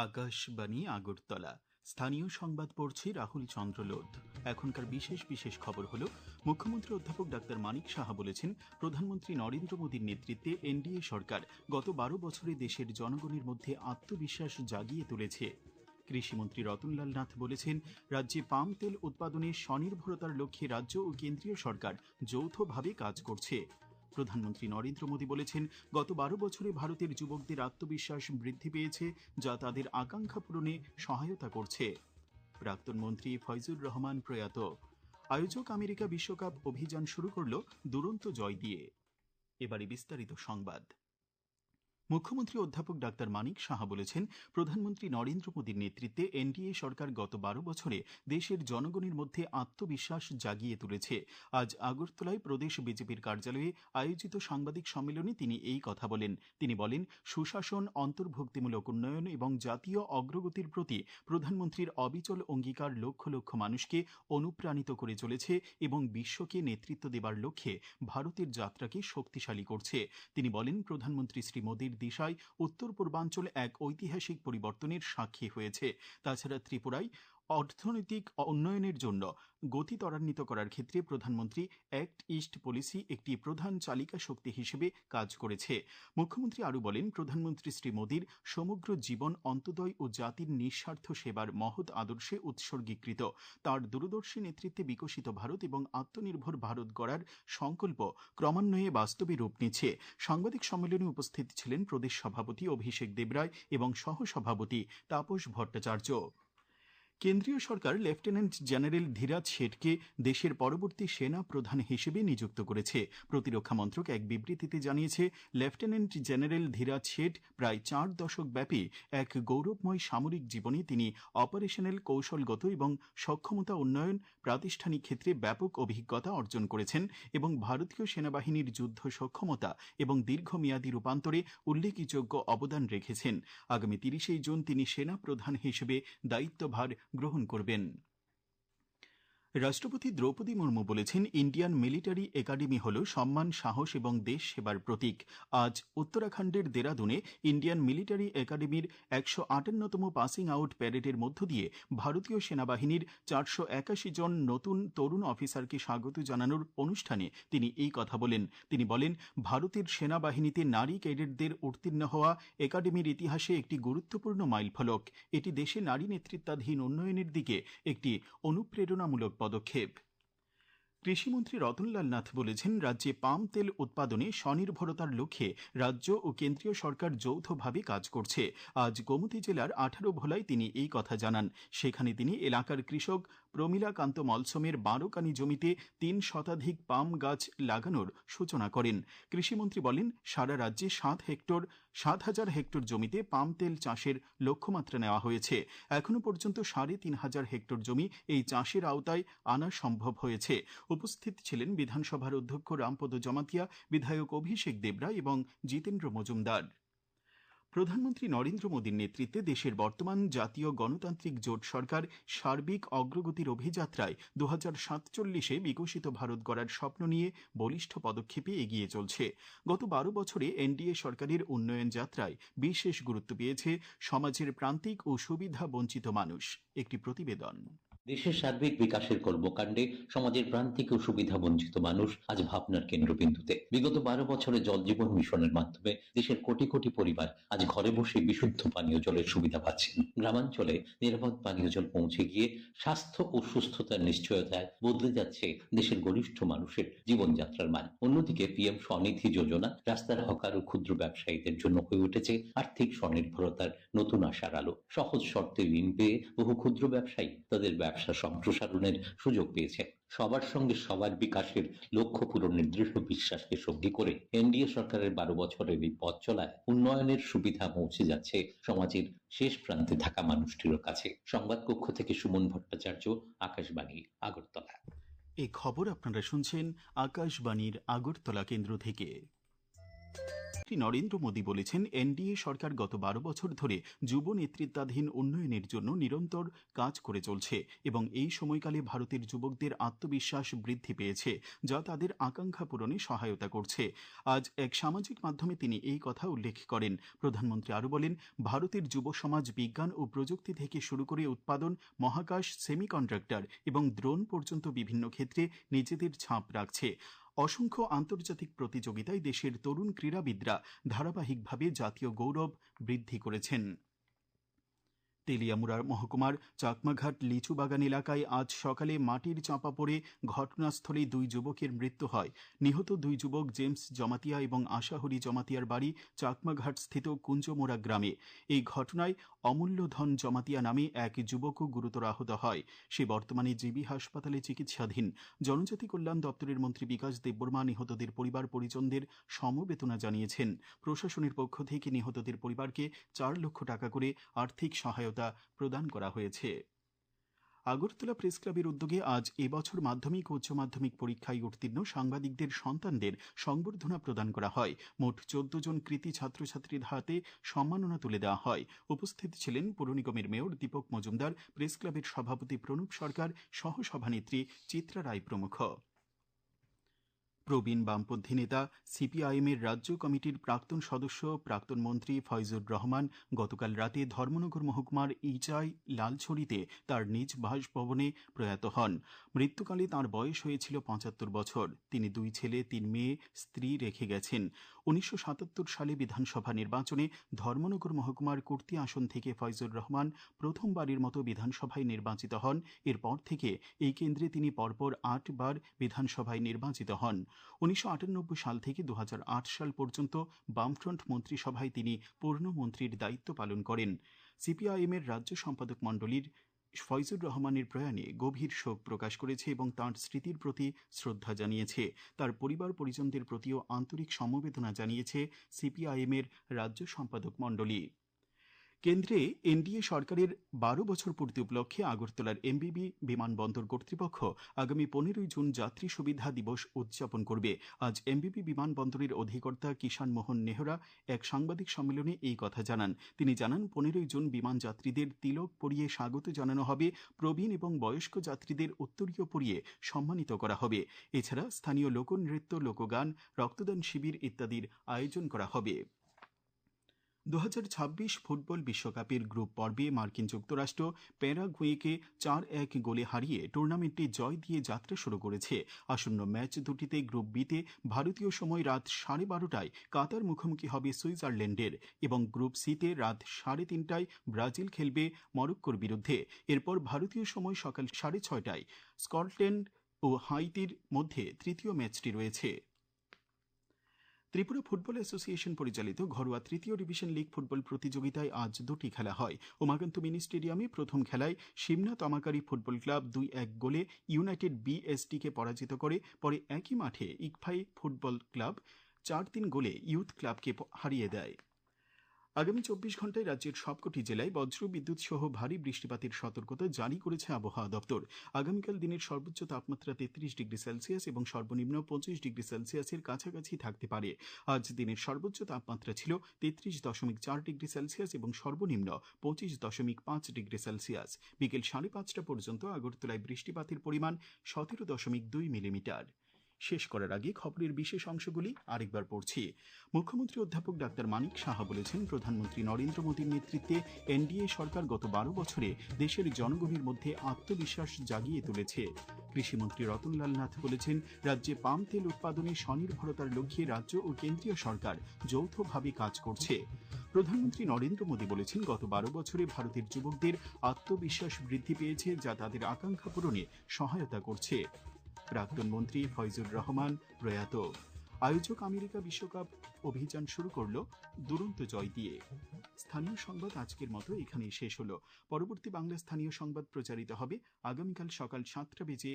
আকাশবাণী আগরতলা। স্থানীয় সংবাদ পড়ছি রাহুল চন্দ্রলোধ। এখনকার বিশেষ বিশেষ খবর হল, মুখ্যমন্ত্রী অধ্যাপক ডাক্তার মানিক সাহা বলেছেন, প্রধানমন্ত্রী নরেন্দ্র মোদীর নেতৃত্বে এনডিএ সরকার গত 12 বছরে দেশের জনগণের মধ্যে আত্মবিশ্বাস জাগিয়ে তুলেছে। কৃষিমন্ত্রী রতনলাল নাথ বলেছেন, রাজ্যে পাম তেল উৎপাদনে স্বনির্ভরতার লক্ষ্যে রাজ্য ও কেন্দ্রীয় সরকার যৌথভাবে কাজ করছে। প্রধানমন্ত্রী নরেন্দ্র মোদী বলেছেন, গত 12 বছরে ভারতের যুবকদের আত্মবিশ্বাস বৃদ্ধি পেয়েছে, যা তাদের আকাঙ্ক্ষা পূরণে সহায়তা করছে। প্রাক্তন মন্ত্রী ফয়জুর রহমান প্রয়াত। আয়োজক আমেরিকা বিশ্বকাপ অভিযান শুরু করল দুরন্ত জয় দিয়ে। এবারে বিস্তারিত সংবাদ। মুখ্যমন্ত্রী অধ্যাপক ডাক্তার মানিক সাহা বলেছেন, প্রধানমন্ত্রী নরেন্দ্র মোদীর নেতৃত্বে এনডিএ সরকার গত 12 বছরে দেশের জনগণের মধ্যে আত্মবিশ্বাস জাগিয়ে তুলেছে। আজ আগরতলায় প্রদেশ বিজেপির কার্যালয়ে আয়োজিত সাংবাদিক সম্মেলনে তিনি এই কথা বলেন। তিনি বলেন, সুশাসন, অন্তর্ভুক্তিমূলক উন্নয়ন এবং জাতীয় অগ্রগতির প্রতি প্রধানমন্ত্রীর অবিচল অঙ্গীকার লক্ষ লক্ষ মানুষকে অনুপ্রাণিত করে চলেছে এবং বিশ্বকে নেতৃত্ব দেবার লক্ষ্যে ভারতের যাত্রাকে শক্তিশালী করছে। তিনি বলেন, প্রধানমন্ত্রী শ্রী মোদীর দিশায় উত্তর পূর্বাঞ্চল এক ঐতিহাসিক পরিবর্তনের সাক্ষী হয়েছে। তাছাড়া ত্রিপুরায় অর্থনৈতিক উন্নয়নের জন্য গতি ত্বরান্বিত করার ক্ষেত্রে প্রধানমন্ত্রী অ্যাক্ট ইস্ট পলিসি একটি প্রধান চালিকা শক্তি হিসেবে কাজ করেছে। মুখ্যমন্ত্রী আরও বলেন, প্রধানমন্ত্রী শ্রী মোদীর সমগ্র জীবন অন্তোদয় ও জাতির নিঃস্বার্থ সেবার মহৎ আদর্শে উৎসর্গীকৃত। তাঁর দূরদর্শী নেতৃত্বে বিকশিত ভারত এবং আত্মনির্ভর ভারত গড়ার সংকল্প ক্রমান্বয়ে বাস্তবে রূপ নিচ্ছে। সাংবাদিক সম্মেলনে উপস্থিত ছিলেন প্রদেশ সভাপতি অভিষেক দেবরায় এবং সহসভাপতি তাপস ভট্টাচার্য। কেন্দ্রীয় সরকার লেফটেন্যান্ট জেনারেল ধীরাজ শেঠকে দেশের পরবর্তী সেনা প্রধান হিসেবে নিযুক্ত করেছে। প্রতিরক্ষা মন্ত্রক এক বিবৃতিতে জানিয়েছে, লেফটেন্যান্ট জেনারেল ধীরাজ শেঠ প্রায় 4 দশক ব্যাপী এক গৌরবময় সামরিক জীবনে তিনি অপারেশনাল, কৌশলগত এবং সক্ষমতা উন্নয়ন, প্রাতিষ্ঠানিক ক্ষেত্রে ব্যাপক অভিজ্ঞতা অর্জন করেছেন এবং ভারতীয় সেনাবাহিনীর যুদ্ধ সক্ষমতা এবং দীর্ঘমেয়াদী রূপান্তরে উল্লেখযোগ্য অবদান রেখেছেন। আগামী 30 জুন তিনি সেনা প্রধান হিসেবে দায়িত্বভার গ্রহণ করবেন। রাষ্ট্রপতি দ্রৌপদী মুর্মু বলেছেন, ইন্ডিয়ান মিলিটারি একাডেমি হল সম্মান, সাহস এবং দেশ সেবার প্রতীক। আজ উত্তরাখণ্ডের দেরাদুনে ইন্ডিয়ান মিলিটারি একাডেমির 158তম পাসিং আউট প্যারেডের মধ্য দিয়ে ভারতীয় সেনাবাহিনীর 481 জন নতুন তরুণ অফিসারকে স্বাগত জানানোর অনুষ্ঠানে তিনি এই কথা বলেন। তিনি বলেন, ভারতের সেনাবাহিনীতে নারী ক্যাডেটদের উত্তীর্ণ হওয়া একাডেমির ইতিহাসে একটি গুরুত্বপূর্ণ মাইলফলক। এটি দেশে নারী নেতৃত্বাধীন উন্নয়নের দিকে একটি অনুপ্রেরণামূলক পদক্ষেপ। কৃষিমন্ত্রী রতনলাল নাথ বলেছেন, রাজ্যে পাম তেল উৎপাদনে স্বনির্ভরতার লক্ষ্যে রাজ্য ও কেন্দ্রীয় সরকার যৌথভাবে কাজ করছে। আজ গোমতী জেলার 18 ভোলায় তিনি এই কথা জানান। সেখানে তিনি এলাকার কৃষক প্রমীলাকান্ত মলসমের 12 কানি জমিতে 3 শতাধিক পাম গাছ লাগানোর সূচনা করেন। কৃষিমন্ত্রী বলেন, সারা রাজ্যে 7,000 হেক্টর জমিতে পাম তেল চাষের লক্ষ্যমাত্রা নেওয়া হয়েছে। এখনো পর্যন্ত 3,500 হেক্টর জমি এই চাষের আওতায় আনা সম্ভব হয়েছে। উপস্থিত ছিলেন বিধানসভার অধ্যক্ষ রামপদ জমাতিয়া, বিধায়ক অভিষেক দেবরায় এবং জিতেন্দ্র মজুমদার। প্রধানমন্ত্রী নরেন্দ্র মোদীর নেতৃত্বে দেশের বর্তমান জাতীয় গণতান্ত্রিক জোট সরকার সার্বিক অগ্রগতির অভিযাত্রায় 2047-এ বিকশিত ভারত গড়ার স্বপ্ন নিয়ে বলিষ্ঠ পদক্ষেপে এগিয়ে চলছে। গত 12 বছরে এনডিএ সরকারের উন্নয়ন যাত্রায় বিশেষ গুরুত্ব পেয়েছে সমাজের প্রান্তিক ও সুবিধা বঞ্চিত মানুষ। একটি প্রতিবেদন। দেশের সার্বিক বিকাশের কর্মকাণ্ডে সমাজের প্রান্তিক ও সুবিধা বঞ্চিত মানুষ আজ ভাবনার কেন্দ্রবিন্দুতে। বিগত 12 বছরে জল জীবন মিশনের মাধ্যমে দেশের কোটি কোটি পরিবার আজ ঘরে বসে বিশুদ্ধ পানীয় জলের সুবিধা পাচ্ছেন। গ্রামাঞ্চলে নিরাপদ পানীয় জল পৌঁছে গিয়ে স্বাস্থ্য ও সুস্থতার নিশ্চয়তায় বদলে যাচ্ছে দেশের গরিষ্ঠ মানুষের জীবনযাত্রার মান। অন্যদিকে পিএম স্বনিধি যোজনা রাস্তার হকার ও ক্ষুদ্র ব্যবসায়ীদের জন্য হয়ে উঠেছে আর্থিক স্বনির্ভরতার নতুন আশার আলো। সহজ শর্তে ঋণ পেয়ে বহু ক্ষুদ্র ব্যবসায়ী তাদের ব্যবসা সম্প্রসারণের সুযোগ পেয়েছে। সবার সঙ্গে সবার বিকাশের লক্ষ্য পূরণের দৃঢ় বিশ্বাসকে সঙ্গী করে এনডিএ সরকারের 12 বছরের এই পথ চলায় উন্নয়নের সুবিধা পৌঁছে যাচ্ছে সমাজের শেষ প্রান্তে থাকা মানুষটির কাছে। সংবাদ কক্ষ থেকে সুমন ভট্টাচার্য, আকাশবাণী, আগরতলা। এই খবর আপনারা শুনছেন আকাশবাণীর আগরতলা কেন্দ্র থেকে। নরেন্দ্র মোদী বলেছেন, এনডিএ সরকার গত 12 বছর ধরে যুব নেতৃত্বাধীন উন্নয়নের জন্য নিরন্তর কাজ করে চলছে এবং এই সময়কালে ভারতের যুবকদের আত্মবিশ্বাস বৃদ্ধি পেয়েছে, যা তাদের আকাঙ্ক্ষা পূরণে সহায়তা করছে। আজ এক সামাজিক মাধ্যমে তিনি এই কথা উল্লেখ করেন। প্রধানমন্ত্রী আরও বলেন, ভারতের যুব সমাজ বিজ্ঞান ও প্রযুক্তি থেকে শুরু করে উৎপাদন, মহাকাশ, সেমিকন্ডাক্টর এবং ড্রোন পর্যন্ত বিভিন্ন ক্ষেত্রে নিজেদের ছাপ রাখছে। অসংখ্য আন্তর্জাতিক প্রতিযোগিতায় দেশের তরুণ ক্রীড়াবিদরা ধারাবাহিকভাবে জাতীয় গৌরব বৃদ্ধি করেছেন। তেলিয়ামুড়া মহকুমার চাকমাঘাট লিচু বাগান এলাকায় আজ সকালে মাটির চাপা পড়ে ঘটনাস্থলে 2 যুবকের মৃত্যু হয়। নিহত 2 যুবক জেমস জমাতিয়া এবং আশাহরি জমাতিয়ার বাড়ি চাকমাঘাট স্থিত কুঞ্জমোড়া গ্রামে। এই ঘটনায় অমূল্য ধন জমাতিয়া নামে এক যুবকও গুরুতর আহত হয়। সে বর্তমানে জিবি হাসপাতালে চিকিৎসাধীন। জনজাতি কল্যাণ দপ্তরের মন্ত্রী বিকাশ দেববর্মা নিহতদের পরিবার পরিজনদের সমবেদনা জানিয়েছেন। প্রশাসনের পক্ষ থেকে নিহতদের পরিবারকে 4 লক্ষ টাকা করে আর্থিক সহায়তা প্রদান করা হয়েছে। আগরতলা প্রেস ক্লাবের উদ্যোগে আজ এবছর মাধ্যমিক ও উচ্চ মাধ্যমিক পরীক্ষায় উত্তীর্ণ সাংবাদিকদের সন্তানদের সংবর্ধনা প্রদান করা হয়। মোট 14 জন কৃতী ছাত্রছাত্রীর হাতে সম্মাননা তুলে দেওয়া হয়। উপস্থিত ছিলেন পৌর নিগমের মেয়র দীপক মজুমদার, প্রেস ক্লাবের সভাপতি প্রণব সরকার, সহ সভানেত্রী চিত্রা রায় প্রমুখ। প্রবীণ বামপন্থী নেতা সিপিআইএমের রাজ্য কমিটির প্রাক্তন সদস্য, প্রাক্তন মন্ত্রী ফয়জুর রহমান গতকাল রাতে ধর্মনগর মহকুমার ইচাই লালছড়িতে তার নিজ বাসভবনে প্রয়াত হন। মৃত্যুকালে তাঁর বয়স হয়েছিল 75 বছর। তিনি 2 ছেলে 3 মেয়ে, স্ত্রী রেখে গেছেন। 1977 সালে বিধানসভা নির্বাচনে ধর্মনগর মহকুমার কুর্তি আসন থেকে ফয়জুর রহমান প্রথমবারের মতো বিধানসভায় নির্বাচিত হন। এরপর থেকে এই কেন্দ্রে তিনি পরপর 8 বার বিধানসভায় নির্বাচিত হন। 1998 সাল থেকে 2008 সাল পর্যন্ত বামফ্রন্ট মন্ত্রিসভায় তিনি পূর্ণমন্ত্রীর দায়িত্ব পালন করেন। সিপিআইএমের রাজ্য সম্পাদক মণ্ডলীর ফয়জুর রহমানের প্রয়াণে গভীর শোক প্রকাশ করেছে এবং তাঁর স্মৃতির প্রতি শ্রদ্ধা জানিয়েছে। তার পরিবার পরিজনদের প্রতিও আন্তরিক সমবেদনা জানিয়েছে সিপিআইএমের রাজ্য সম্পাদক মণ্ডলী। কেন্দ্রে এনডিএ সরকারের 12 বছর পূর্তি উপলক্ষে আগরতলার এমবিবি বিমানবন্দর কর্তৃপক্ষ আগামী 15 জুন যাত্রী সুবিধা দিবস উদযাপন করবে। আজ এমবিবি বিমানবন্দরের অধিকর্তা কিষাণ মোহন নেহরা এক সাংবাদিক সম্মেলনে এই কথা জানান। তিনি জানান, 15 জুন বিমান যাত্রীদের তিলক পরিয়ে স্বাগত জানানো হবে। প্রবীণ এবং বয়স্ক যাত্রীদের উত্তরীয় পরিয়ে সম্মানিত করা হবে। এছাড়া স্থানীয় লোকনৃত্য, লোকগান, রক্তদান শিবির ইত্যাদির আয়োজন করা হবে। 2026 ফুটবল বিশ্বকাপের গ্রুপ পর্বে মার্কিন যুক্তরাষ্ট্র প্যারাগুয়েকে 4-1 গোলে হারিয়ে টুর্নামেন্টে জয় দিয়ে যাত্রা শুরু করেছে। আসন্ন ম্যাচ দুটিতে গ্রুপ বিতে ভারতীয় সময় রাত 12:30টায় কাতার মুখোমুখি হবে সুইজারল্যান্ডের এবং গ্রুপ সিতে রাত 3:30টায় ব্রাজিল খেলবে মরক্কোর বিরুদ্ধে। এরপর ভারতীয় সময় সকাল 6:30টায় স্কটল্যান্ড ও হাইতির মধ্যে তৃতীয় ম্যাচটি রয়েছে। ত্রিপুরা ফুটবল অ্যাসোসিয়েশন পরিচালিত ঘরোয়া তৃতীয় ডিভিশন লীগ ফুটবল প্রতিযোগিতায় আজ 2টি খেলা হয়। উমাকান্ত মিনি স্টেডিয়ামে প্রথম খেলায় সিমনা তমাকারি ফুটবল ক্লাব 2-1 গোলে ইউনাইটেড বিএসটিকে পরাজিত করে। পরে একই মাঠে ইকফাই ফুটবল ক্লাব 4-3 গোলে ইউথ ক্লাবকে হারিয়ে দেয়। আগামী 24 ঘন্টায় রাজ্যের সবকটি জেলায় বজ্র বিদ্যুৎ সহ ভারী বৃষ্টিপাতের সতর্কতা জারি করেছে আবহাওয়া দপ্তর। আগামীকাল দিনের সর্বোচ্চ তাপমাত্রা 33 ডিগ্রি সেলসিয়াস এবং সর্বনিম্ন 25 ডিগ্রি সেলসিয়াসের কাছাকাছি থাকতে পারে। আজ দিনের সর্বোচ্চ তাপমাত্রা ছিল 33.4 ডিগ্রি সেলসিয়াস এবং সর্বনিম্ন 25.5 ডিগ্রি সেলসিয়াস। বিকেল 5:30 পর্যন্ত আগরতলায় বৃষ্টিপাতের পরিমাণ 17.2 মিলিমিটার। শেষ করার আগে খবরের বিশেষ অংশগুলি আরেকবার পড়ছি। মুখ্যমন্ত্রী অধ্যাপক ডাক্তার মানিক সাহা বলেছেন, প্রধানমন্ত্রী নরেন্দ্র মোদীর নেতৃত্বে এনডিএ সরকার গত 12 বছরে দেশের জনগণের মধ্যে আত্মবিশ্বাস জাগিয়ে তুলেছে। কৃষিমন্ত্রী রতনলাল নাথ বলেছেন, রাজ্যে পাম তেল উৎপাদনে স্বনির্ভরতার লক্ষ্যে রাজ্য ও কেন্দ্রীয় সরকার যৌথভাবে কাজ করছে। প্রধানমন্ত্রী নরেন্দ্র মোদী বলেছেন, গত 12 বছরে ভারতের যুবকদের আত্মবিশ্বাস বৃদ্ধি পেয়েছে, যা তাদের আকাঙ্ক্ষা পূরণে সহায়তা করছে। প্রাক্তন মন্ত্রী ফয়জুর রহমান প্রয়াত। আয়োজক আমেরিকা বিশ্বকাপ অভিযান শুরু করলো দুরন্ত জয় দিয়ে। স্থানীয় সংবাদ আজকের মতো এখানেই শেষ হলো। পরবর্তী বাংলা স্থানীয় সংবাদ প্রচারিত হবে আগামীকাল সকাল 7:35